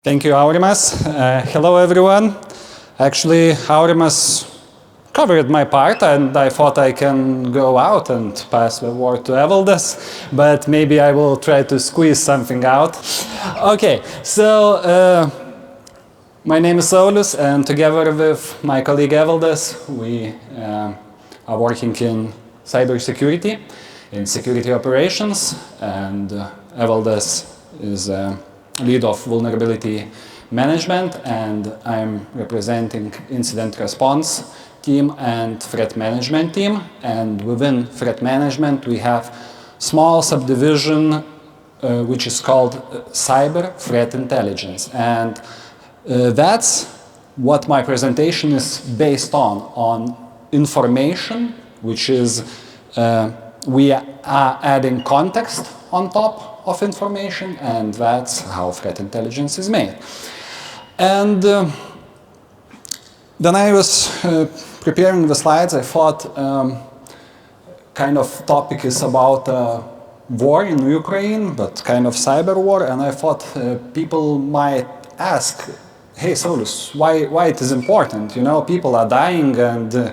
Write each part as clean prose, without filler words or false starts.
Thank you, Aurimas. Hello, everyone. Actually, Aurimas covered my part, and I thought I can go out and pass the word to Evaldas, but maybe I will try to squeeze something out. Okay, so my name is Saulius, and together with my colleague Evaldas, we are working in cybersecurity, in security operations, and Evaldas is lead of vulnerability management, and I'm representing incident response team and threat management team. And within threat management, we have small subdivision which is called cyber threat intelligence. And that's what my presentation is based on information, which is we are adding context on top of information, and that's how threat intelligence is made. And when I was preparing the slides, I thought kind of topic is about war in Ukraine, but kind of cyber war, and I thought people might ask, hey Saulius, why it is important? You know, people are dying and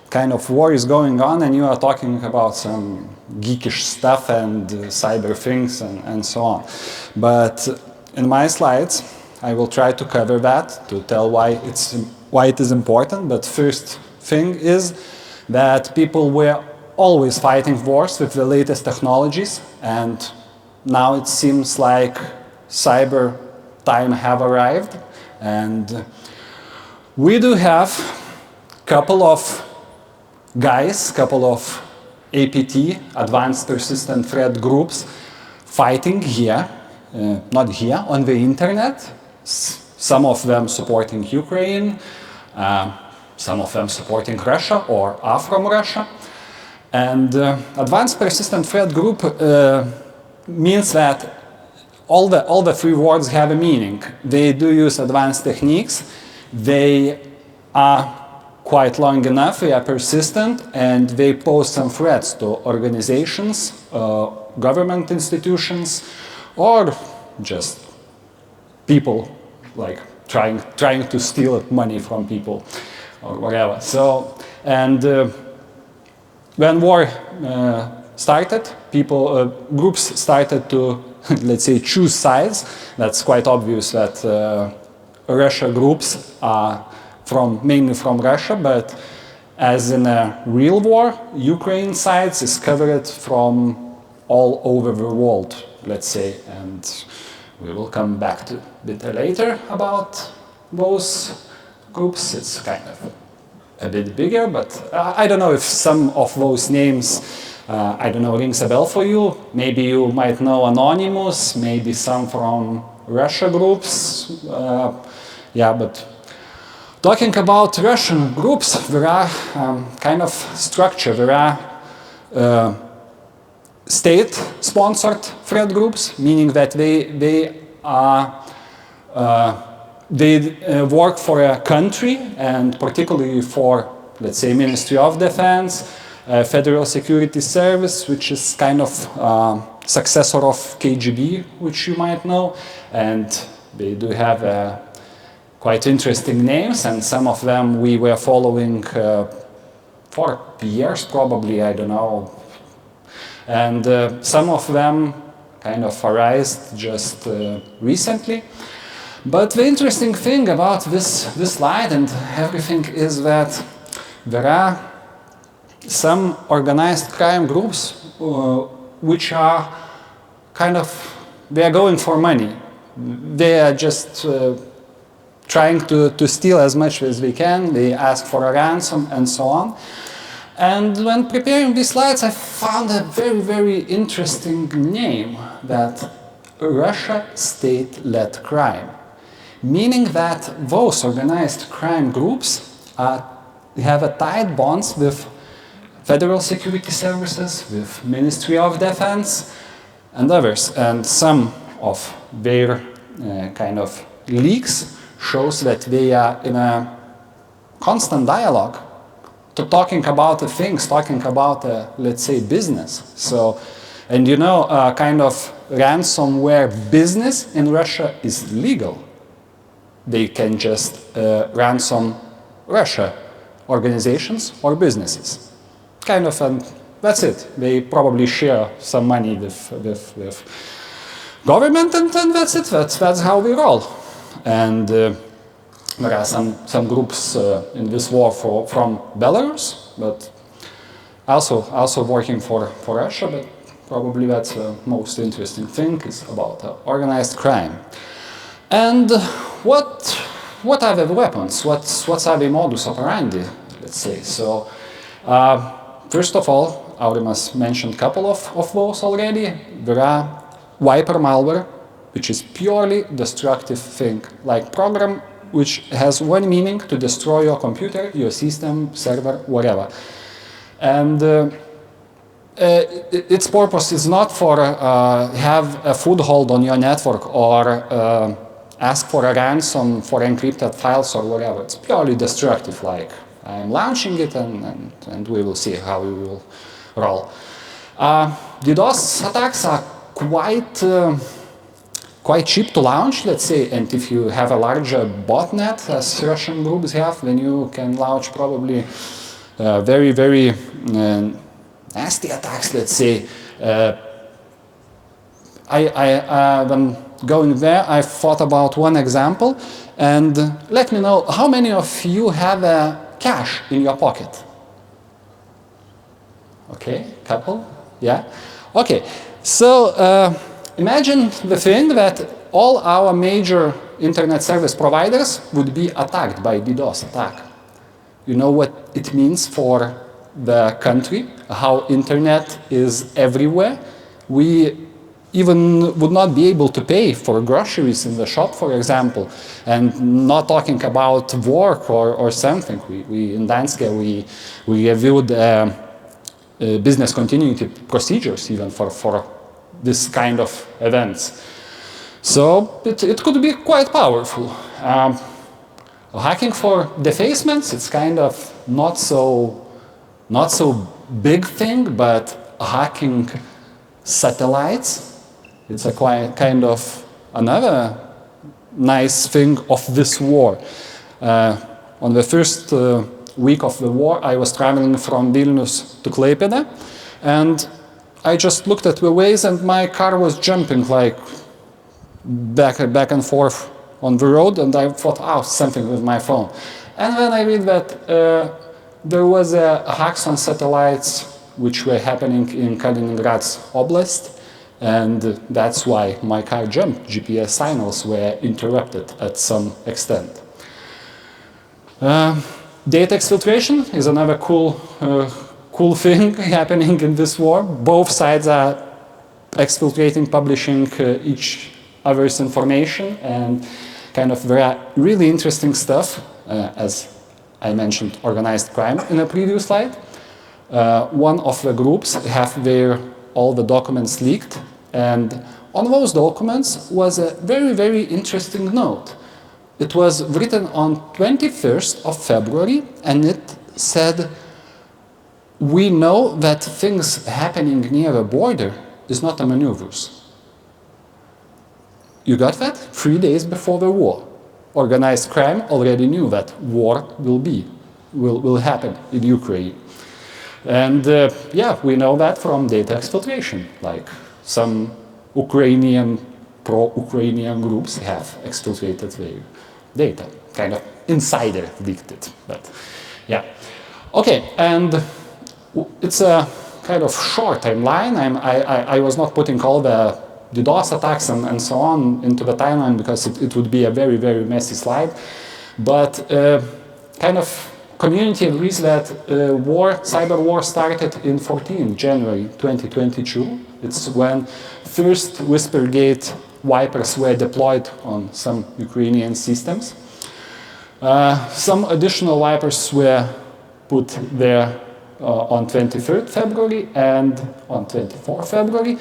kind of war is going on, and you are talking about some geekish stuff and cyber things and so on. But in my slides, I will try to cover that, to tell why it is important. But first thing is that people were always fighting wars with the latest technologies, and now it seems like cyber time have arrived, and we do have a couple of guys, couple of APT, Advanced Persistent Threat Groups, fighting here, not here, on the internet. Some of them supporting Ukraine, some of them supporting Russia or are from Russia. And Advanced Persistent Threat Group means that all the three words have a meaning. They do use advanced techniques, they are quite long enough, they are persistent, and they pose some threats to organizations, government institutions, or just people like trying to steal money from people or whatever. So, and when war started, groups started to, let's say, choose sides. That's quite obvious that Russia groups are mainly from Russia, but as in a real war, Ukraine sides is covered from all over the world, let's say, and we will come back to a bit later about those groups. It's kind of a bit bigger, but I don't know if some of those names, I don't know, rings a bell for you. Maybe you might know Anonymous, maybe some from Russia groups, yeah, but talking about Russian groups, there are kind of structure. There are state-sponsored threat groups, meaning that they work for a country, and particularly for, let's say, Ministry of Defense, Federal Security Service, which is kind of successor of KGB, which you might know, and they do have quite interesting names, and some of them we were following for years, probably, I don't know. And some of them kind of arose just recently. But the interesting thing about this slide and everything is that there are some organized crime groups which are kind of, they are going for money. They are just trying to steal as much as they can. They ask for a ransom and so on. And when preparing these slides, I found a very, very interesting name, that Russia state-led crime. Meaning that those organized crime groups have a tight bonds with Federal Security Services, with Ministry of Defense and others. And some of their kind of leaks shows that they are in a constant dialogue, talking about the things, talking about, let's say, business. So, and you know, kind of ransomware business in Russia is legal. they can just ransom Russia organizations or businesses. Kind of, and that's it. They probably share some money with government, and that's it. That's how we roll. And there are some groups in this war from Belarus, but also working for Russia. But probably that's the most interesting thing is about organized crime. And what are the weapons? What are the modus operandi? Let's say so. First of all, Aurimas mentioned a couple of those already. There are wiper malware, which is purely destructive thing, like program which has one meaning: to destroy your computer, your system, server, whatever. And its purpose is not for have a foothold on your network or ask for a ransom for encrypted files or whatever. It's purely destructive, like I'm launching it and we will see how we will roll. DDoS attacks are quite cheap to launch, let's say, and if you have a larger botnet, as Russian groups have, then you can launch probably very, very nasty attacks, let's say. When going there, I thought about one example, and let me know how many of you have cash in your pocket. Okay, couple, yeah. Okay, so imagine the thing that all our major internet service providers would be attacked by DDoS attack. You know what it means for the country, how internet is everywhere. We even would not be able to pay for groceries in the shop, for example, and not talking about work or something. We in Danske, we reviewed business continuity procedures even for this kind of events. So it could be quite powerful. Hacking for defacements, it's kind of not so big thing, but hacking satellites, it's a quite kind of another nice thing of this war. On the first week of the war, I was traveling from Vilnius to Klaipėda, and I just looked at the ways, and my car was jumping like back and forth on the road, and I thought, oh, something with my phone. And then I read that there was hacks on satellites which were happening in Kaliningrad's Oblast, and that's why my car jumped. GPS signals were interrupted at some extent. Data exfiltration is another cool thing happening in this war. Both sides are exfiltrating, publishing each other's information, and kind of there are really interesting stuff, as I mentioned organized crime in a previous slide. One of the groups have all the documents leaked, and on those documents was a very, very interesting note. It was written on 21st of February, and it said, "We know that things happening near a border is not a maneuvers." You got that? 3 days before the war. Organized crime already knew that war will happen in Ukraine. And yeah, we know that from data exfiltration, like some pro-Ukrainian groups have exfiltrated their data, kind of insider leaked it, but yeah. Okay, and it's a kind of short timeline. I was not putting all the DDoS attacks and so on into the timeline because it would be a very, very messy slide. But kind of community agrees that cyber war started in January 2022. It's when first Whispergate wipers were deployed on some Ukrainian systems. Some additional wipers were put there on 23rd February and on 24th February.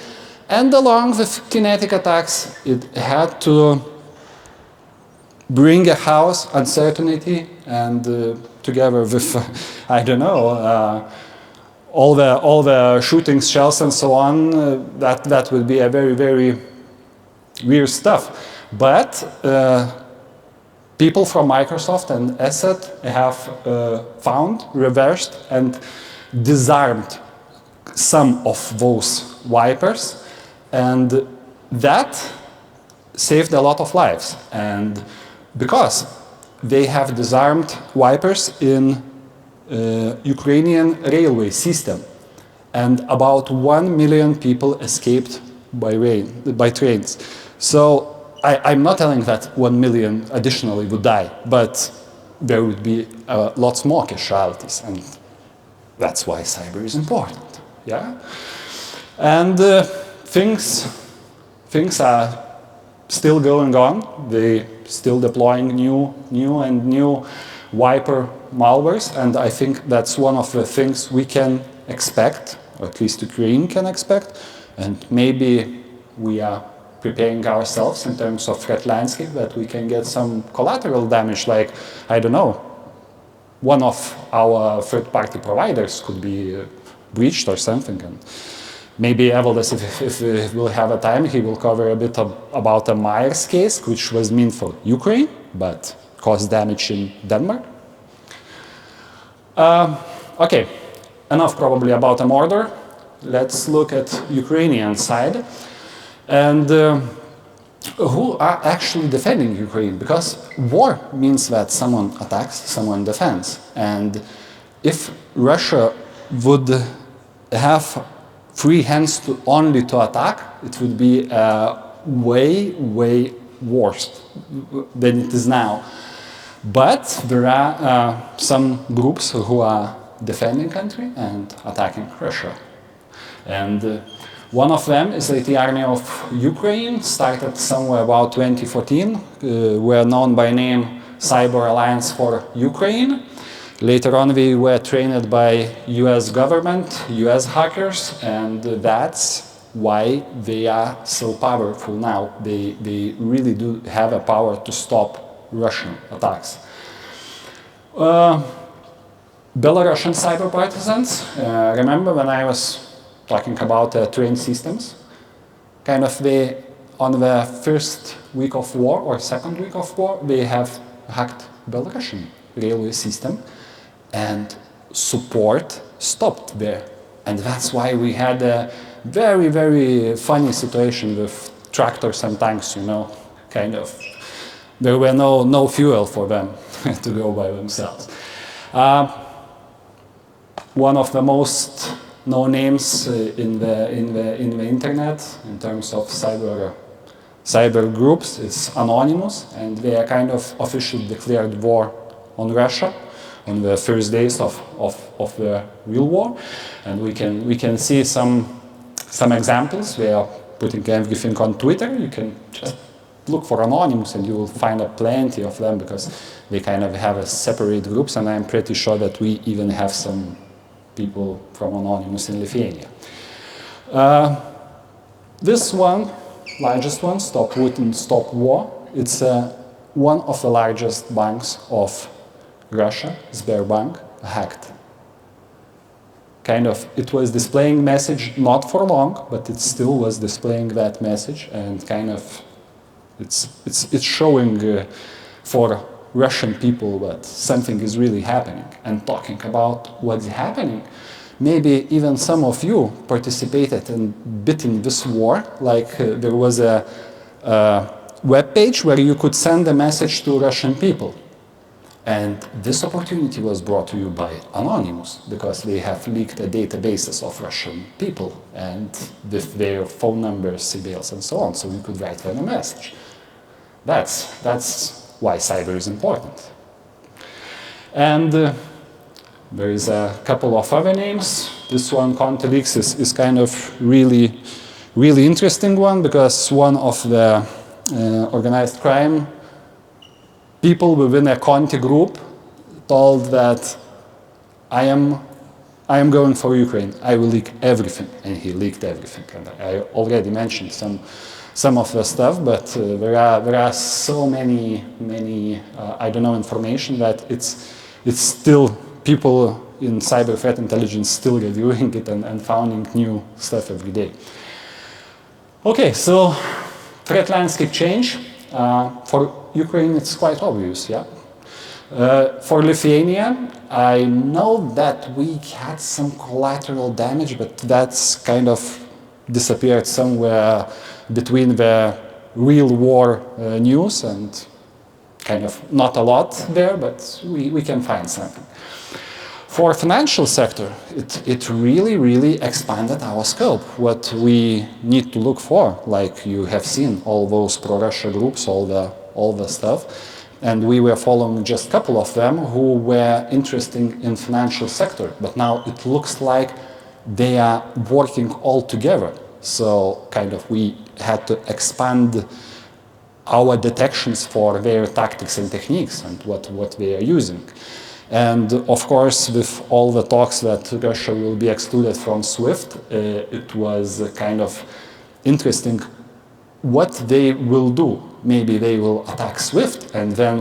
And along with kinetic attacks, it had to bring a house uncertainty, and together with, I don't know, all the shootings, shells and so on, that would be a very, very weird stuff. But people from Microsoft and Asset have found, reversed, and disarmed some of those wipers, and that saved a lot of lives. And because they have disarmed wipers in Ukrainian railway system, and about 1 million people escaped by trains. So I'm not telling that 1 million additionally would die, but there would be lots more casualties, and that's why cyber is important. Yeah, and things are still going on. They still deploying new wiper malwares, and I think that's one of the things we can expect, or at least Ukraine can expect, and maybe we are preparing ourselves in terms of threat landscape that we can get some collateral damage, like, I don't know, one of our third-party providers could be breached or something. And maybe Evaldas, if we'll have a time, he will cover a bit about a Myers case, which was meant for Ukraine, but caused damage in Denmark. Okay, enough probably about a murder. Let's look at Ukrainian side. And who are actually defending Ukraine? Because war means that someone attacks, someone defends. And if Russia would have free hands only to attack, it would be way, way worse than it is now. But there are some groups who are defending country and attacking Russia. And one of them is the Army of Ukraine, started somewhere about 2014, were known by name Cyber Alliance for Ukraine. Later on, we were trained by US government, US hackers, and that's why they are so powerful now. They really do have a power to stop Russian attacks. Belarusian cyber partisans, remember when I was talking about train systems, kind of on the first week of war or second week of war, they have hacked Belarusian railway system, and support stopped there. And that's why we had a very, very funny situation with tractors and tanks, you know, kind of. There were no fuel for them to go by themselves. One of the most known names in the internet in terms of cyber groups is Anonymous, and they are kind of officially declared war on Russia on the first days of the real war. And we can see some examples. We are putting everything on Twitter. You can just look for Anonymous and you will find plenty of them, because they kind of have a separate groups, and I'm pretty sure that we even have some people from Anonymous in Lithuania. This one, largest one, Stop Putin, Stop War, it's one of the largest banks of Russia, Sberbank, hacked. Kind of, it was displaying message not for long, but it still was displaying that message, and kind of it's showing for Russian people that something is really happening. And talking about what's happening, maybe even some of you participated in bit in this war, like there was a web page where you could send a message to Russian people. And this opportunity was brought to you by Anonymous, because they have leaked the databases of Russian people and with their phone numbers, emails, and so on, so you could write them a message. That's why cyber is important. And there is a couple of other names. This one, Contelix, is kind of really interesting one, because one of the organized crime people within a Conti group told that I am going for Ukraine. I will leak everything, and he leaked everything. And I already mentioned some of the stuff, but there are so many I don't know, information that it's still people in cyber threat intelligence still reviewing it and finding new stuff every day. Okay, so threat landscape change for Ukraine, it's quite obvious, yeah. For Lithuania, I know that we had some collateral damage, but that's kind of disappeared somewhere between the real war news and kind of not a lot there, but we can find something. For financial sector, it really, really expanded our scope, what we need to look for, like you have seen all those pro-Russia groups, all the stuff. And we were following just a couple of them who were interested in financial sector, but now it looks like they are working all together. So kind of we had to expand our detections for their tactics and techniques and what they are using. And of course, with all the talks that Russia will be excluded from SWIFT, it was kind of interesting what they will do. Maybe they will attack SWIFT, and then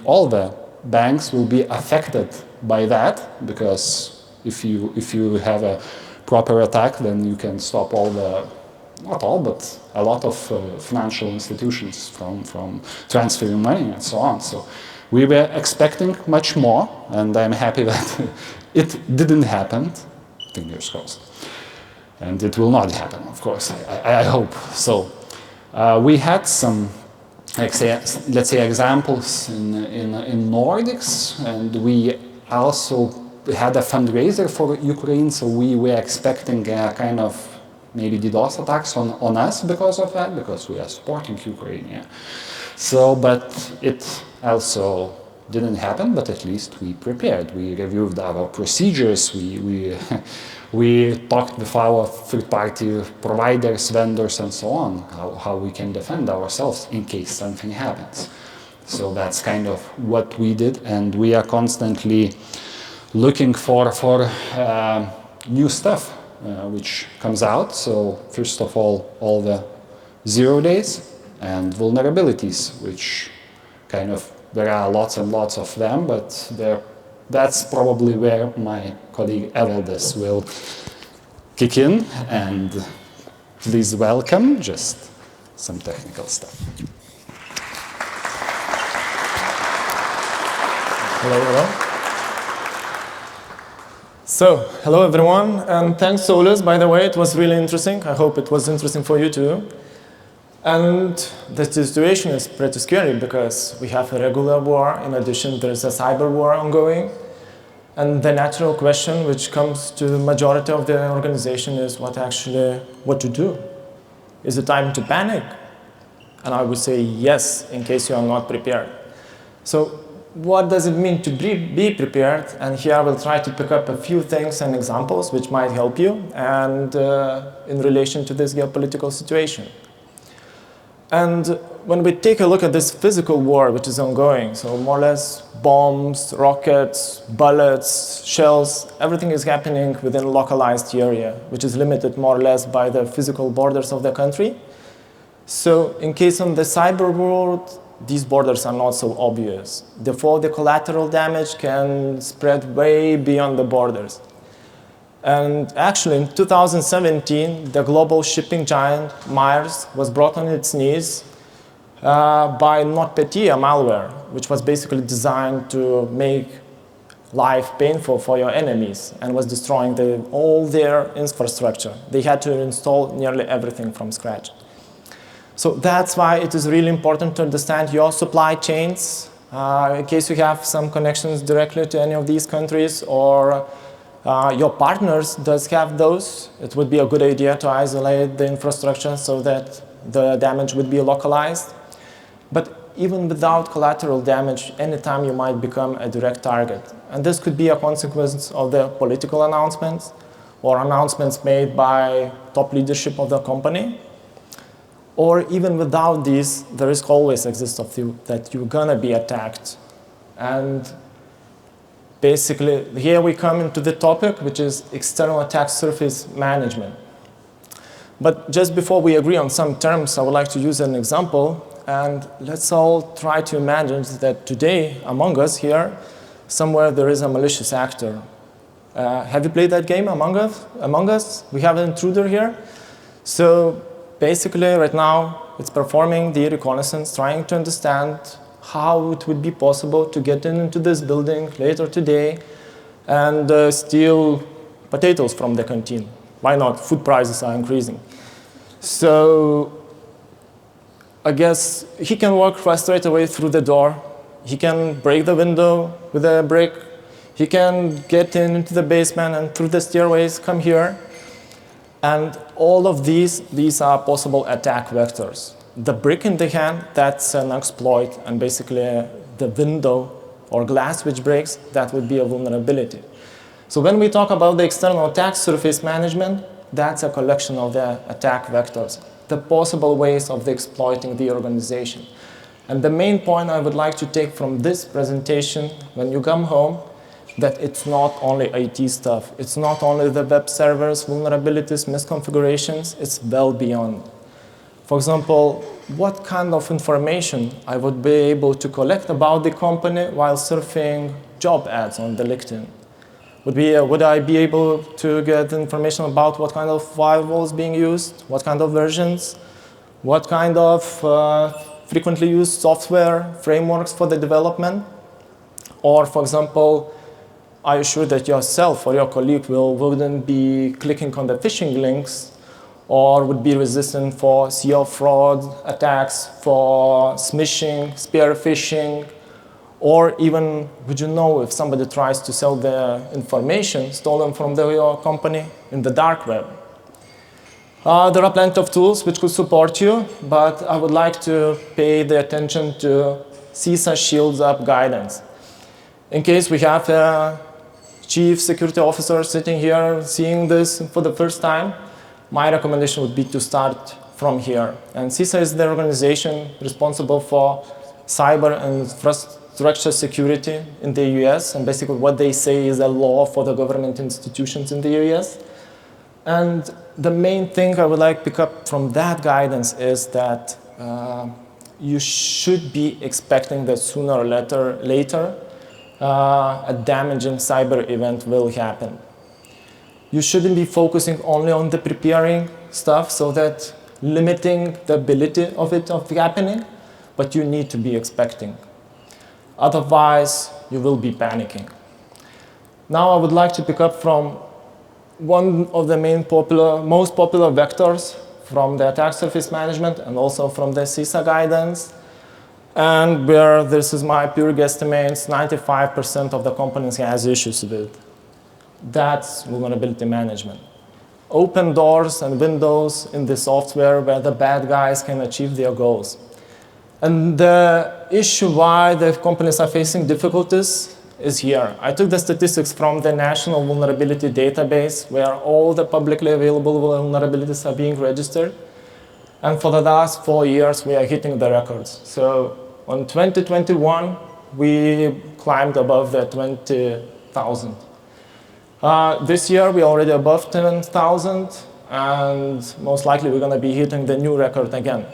all the banks will be affected by that, because if you have a proper attack, then you can stop all the, not all, but a lot of financial institutions from transferring money and so on. So we were expecting much more, and I'm happy that it didn't happen. Fingers crossed. And it will not happen, of course, I hope. So we had some, let's say examples in Nordics, and we also had a fundraiser for Ukraine, so we were expecting a kind of maybe DDoS attacks on us because of that, because we are supporting Ukraine, yeah. So, but it also didn't happen, but at least we prepared. We reviewed our procedures, we talked with our third-party providers, vendors, and so on, how we can defend ourselves in case something happens. So that's kind of what we did, and we are constantly looking for new stuff which comes out. So first of all the 0 days and vulnerabilities, which kind of, there are lots and lots of them, but that's probably where my colleague Evaldas will kick in, and please welcome, just some technical stuff. Hello, hello. So, hello everyone, and thanks Saulius, by the way, it was really interesting. I hope it was interesting for you too. And the situation is pretty scary because we have a regular war. In addition, there is a cyber war ongoing. And the natural question which comes to the majority of the organization is what to do? Is it time to panic? And I would say yes, in case you are not prepared. So what does it mean to be prepared? And here I will try to pick up a few things and examples which might help you and in relation to this geopolitical situation. And when we take a look at this physical war which is ongoing, so more or less bombs, rockets, bullets, shells, everything is happening within a localized area, which is limited more or less by the physical borders of the country. So in case of the cyber world, these borders are not so obvious. Therefore, the collateral damage can spread way beyond the borders. And actually, in 2017, the global shipping giant Myers was brought on its knees by NotPetya malware, which was basically designed to make life painful for your enemies and was destroying all their infrastructure. They had to install nearly everything from scratch. So that's why it is really important to understand your supply chains in case you have some connections directly to any of these countries, or your partners does have those. It would be a good idea to isolate the infrastructure so that the damage would be localized. But even without collateral damage, anytime you might become a direct target. And this could be a consequence of the political announcements or announcements made by top leadership of the company. Or even without these, the risk always exists of you that you're gonna be attacked. And basically, here we come into the topic, which is external attack surface management. But just before we agree on some terms, I would like to use an example. And let's all try to imagine that today, among us here, somewhere there is a malicious actor. Have you played that game, Among Us? We have an intruder here. So basically, right now, it's performing the reconnaissance, trying to understand how it would be possible to get into this building later today and steal potatoes from the canteen. Why not? Food prices are increasing. So I guess he can walk right straight away through the door. He can break the window with a brick. He can get into the basement and through the stairways come here. And all of these are possible attack vectors. The brick in the hand, that's an exploit, and basically the window or glass which breaks, that would be a vulnerability. So when we talk about the external attack surface management, that's a collection of the attack vectors, the possible ways of exploiting the organization. And the main point I would like to take from this presentation when you come home, that it's not only IT stuff, it's not only the web servers, vulnerabilities, misconfigurations, it's well beyond. For example, what kind of information I would be able to collect about the company while surfing job ads on the LinkedIn? Would I be able to get information about what kind of firewalls being used, what kind of versions, what kind of frequently used software frameworks for the development? Or, for example, are you sure that yourself or your colleague wouldn't be clicking on the phishing links or would be resistant for SEO fraud attacks, for smishing, spear phishing, or even would you know if somebody tries to sell the information stolen from your company in the dark web? There are plenty of tools which could support you, but I would like to pay the attention to CISA Shields Up guidance. In case we have a chief security officer sitting here seeing this for the first time, my recommendation would be to start from here. And CISA is the organization responsible for cyber and infrastructure security in the US, and basically what they say is a law for the government institutions in the US. And the main thing I would like to pick up from that guidance is that you should be expecting that sooner or later a damaging cyber event will happen. You shouldn't be focusing only on the preparing stuff, so that limiting the ability of it happening, but you need to be expecting. Otherwise, you will be panicking. Now I would like to pick up from one of the most popular vectors from the attack surface management and also from the CISA guidance. And where this is my pure guesstimates, 95% of the companies has issues with. That's vulnerability management. Open doors and windows in the software where the bad guys can achieve their goals. And the issue why the companies are facing difficulties is here. I took the statistics from the National Vulnerability Database, where all the publicly available vulnerabilities are being registered. And for the last 4 years, we are hitting the records. So in 2021, we climbed above the 20,000. This year, we're already above 10,000, and most likely we're going to be hitting the new record again.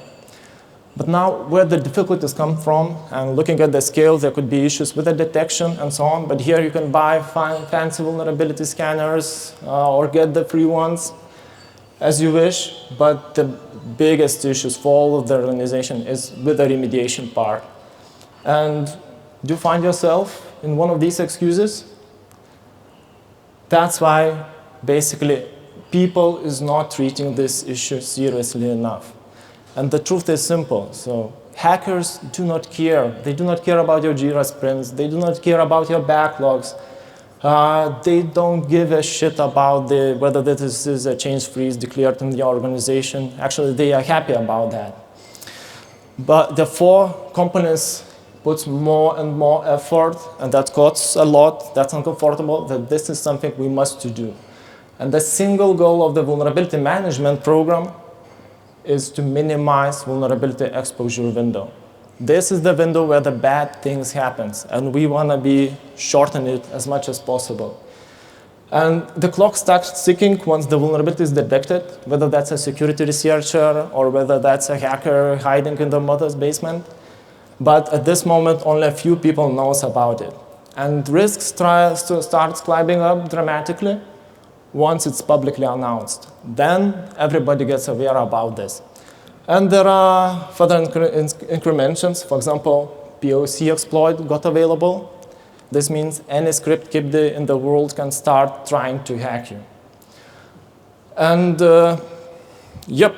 But now, where the difficulties come from, and looking at the scale, there could be issues with the detection and so on, but here you can buy fancy vulnerability scanners or get the free ones as you wish, but the biggest issues for all of the organization is with the remediation part. And do you find yourself in one of these excuses? That's why, basically, people is not treating this issue seriously enough. And the truth is simple. So hackers do not care. They do not care about your Jira sprints. They do not care about your backlogs. They don't give a shit about whether this is a change freeze declared in the organization. Actually, they are happy about that. But therefore, companies put more and more effort, and that costs a lot. That's uncomfortable. That this is something we must do. And the single goal of the vulnerability management program is to minimize vulnerability exposure window. This is the window where the bad things happen, and we want to be shorten it as much as possible. And the clock starts ticking once the vulnerability is detected, whether that's a security researcher or whether that's a hacker hiding in the mother's basement. But at this moment, only a few people knows about it. And risks starts climbing up dramatically once it's publicly announced. Then everybody gets aware about this. And there are further increments. For example, POC exploit got available. This means any script kept in the world can start trying to hack you. And yep,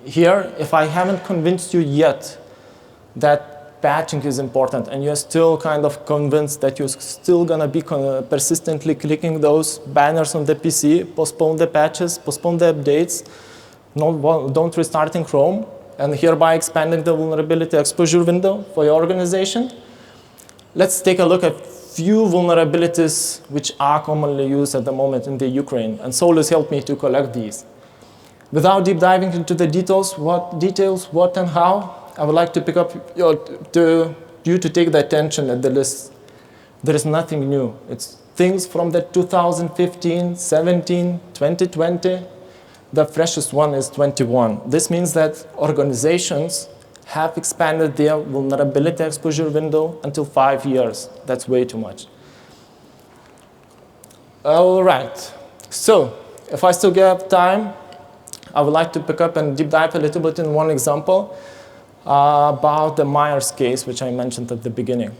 here, if I haven't convinced you yet that patching is important and you're still kind of convinced that you're still gonna be persistently clicking those banners on the PC, postpone the patches, postpone the updates, don't restart in Chrome, and hereby expanding the vulnerability exposure window for your organization, let's take a look at few vulnerabilities which are commonly used at the moment in the Ukraine, and Saulius helped me to collect these. Without deep diving into the details, what and how, I would like to pick up you to take the attention at the list. There is nothing new. It's things from the 2015, 17, 2020. The freshest one is 21. This means that organizations have expanded their vulnerability exposure window until 5 years. That's way too much. All right. So if I still get time, I would like to pick up and deep dive a little bit in one example about the Myers case, which I mentioned at the beginning.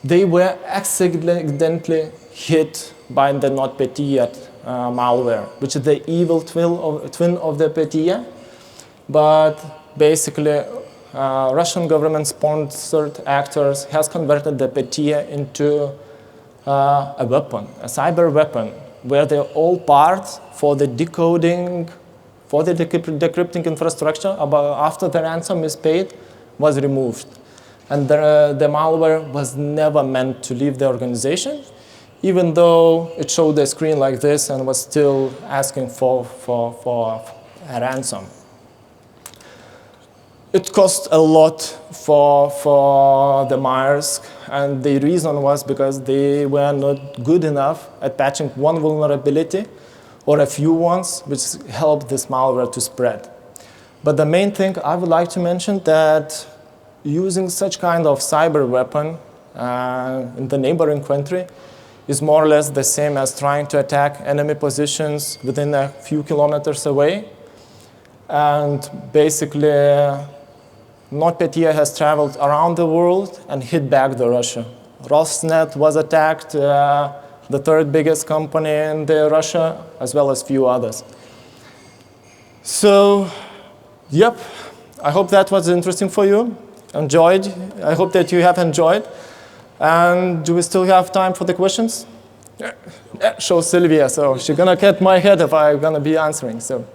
They were accidentally hit by the NotPetya malware, which is the evil twin of the Petya. But basically, Russian government-sponsored actors has converted the Petya into a weapon, a cyber weapon, where they're all parts for the decoding, for the decrypting infrastructure after the ransom is paid was removed. And the malware was never meant to leave the organization, even though it showed the screen like this and was still asking for a ransom. It cost a lot for the Myers, and the reason was because they were not good enough at patching one vulnerability or a few ones, which helped this malware to spread. But the main thing I would like to mention that using such kind of cyber weapon in the neighboring country is more or less the same as trying to attack enemy positions within a few kilometers away. And basically, NotPetya has traveled around the world and hit back the Russia. Rosneft was attacked, the third biggest company in Russia, as well as few others. So, yep, I hope that was interesting for you. Enjoyed. I hope that you have enjoyed. And do we still have time for the questions? Yeah, show Sylvia, so she's gonna cut my head if I'm gonna be answering. So,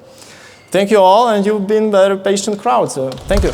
thank you all, and you've been a very patient crowd, so thank you.